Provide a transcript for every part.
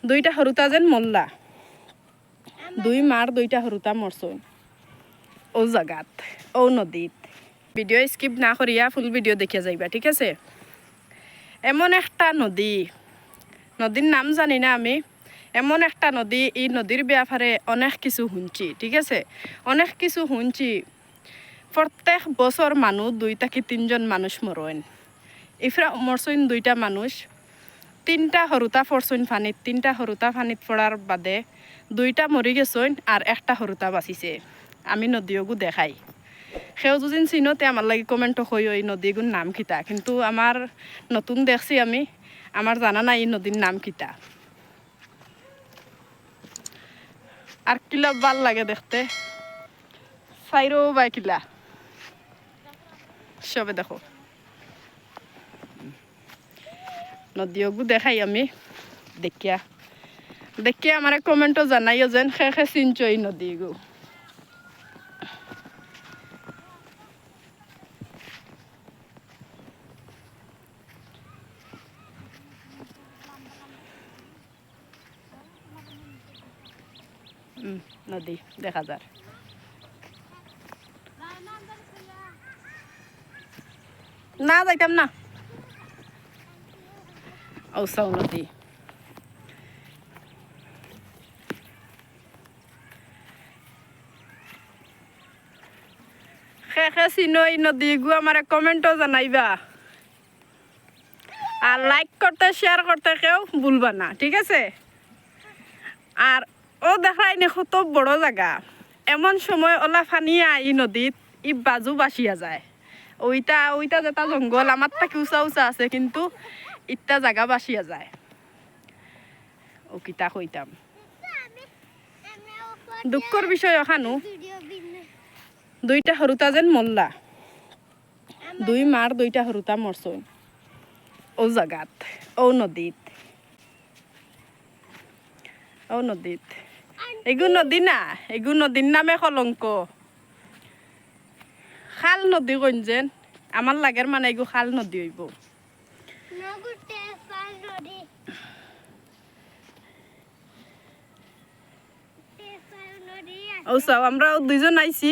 দুইটা হরুতা যেন মল্লা দুই মার দুইটা হরুতা মরছইন ও জাগাত ও নদীত। ভিডিও স্কিপ না করিয়া ফুল ভিডিও দেখিয়া যাইবা, ঠিক আছে? এমন একটা নদী, নদীর নাম জানি না আমি, এমন একটা নদী, এই নদীর ব্যাপারে অনেক কিছু শুনছি, ঠিক আছে? অনেক কিছু শুনছি। প্রত্যেক বছর মানুষ 2 থেকে 3 জন মানুষ মরেন। ইফরা মরছইন 2টা মানুষ, 3টা হরুতা পড়ছইন ফানিত, 3টা হরুতা ফানিত পড়ার বাদে 2টা মরি গেছইন আর একটা হরুতা বাঁচিছে। আমি নদীগু দেখাই, সেও যদি চিনোতে আমার লাগে কমেন্ট কই ওই নদীগুর নাম কিতা, কিন্তু আমার নতুন দেখছি আমি, আমার জানা নাই এই নদীর নাম কিতা। আর কিলা ভাল লাগে দেখতে, সাইরো বাই কিলা সবে দেখো নদীগু দেখাই আমি দেখিয়া দেখিয়া আমার কমেন্টও জানাইও যেন খে চিনছ এই নদীগু। নদী দেখা যার না, যাইতাম না। ও সাউ নদী, খে চিনো এই নদীগু আমার কমেন্টও জানাইবা, আর লাইক করতে শেয়ার করতে কেউ ভুলবা না, ঠিক আছে? আর ও দেখাই নি কত বড় জায়গা, এমন সময় ওলা ফানিয়া এই নদীত ই বাজু বাসিয়া যায়। ওইটা ওইটা যেটা জঙ্গল আমার তাকে উঁচা উঁচা আছে, কিন্তু ইটা জায়গা বাসিয়া যায়। ও কিতা কইতাম, দুঃখর বিষয় ওখানো 2টা হরুতা যেন মল্লা, 2 মার 2টা হরুতা মরছইন ও জাগাত ও নদীত, ও নদীত। এগু নদী না, এগু নদীর নামে কলঙ্ক। খাল নদী কইন যেন আমার লাগের মানে এগু খাল নদী হইব। ও চাও আমরা 2 জন আইছি,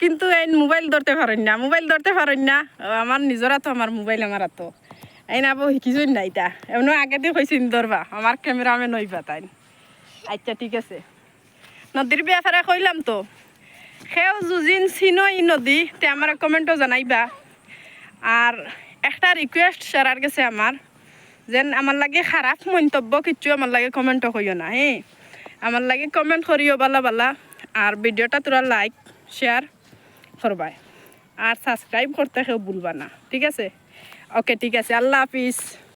কিন্তু এই মোবাইল ধরতে পারেন না, মোবাইল ধরতে পারেন না। আমার নিজরা তো আমার মোবাইল আমার তো এই না বউ শিকিছই না, এটা এমন আগে দিয়ে কইছি ধরবা, আমার ক্যামেরা আমি নইবা তাই। আচ্ছা ঠিক আছে, নদীর ব্যাপারে কইলাম তো, সেও যুজিন চিনো এই নদী তে আমার কমেন্টও জানাইবা। আর একটা রিকোয়েস্ট সারার গেছে আমার, যেন আমার লাগে খারাপ মন্তব্য কিছু আমার লাগে কমেন্টও কইও না, হ্যাঁ? আমার লাগে কমেন্ট করিও বালা বালা, আর ভিডিওটা তোরা লাইক শেয়ার করবাই, আর সাবস্ক্রাইব করতে কেউ ভুলবা না, ঠিক আছে? ওকে ঠিক আছে, আল্লাহ হাফিজ।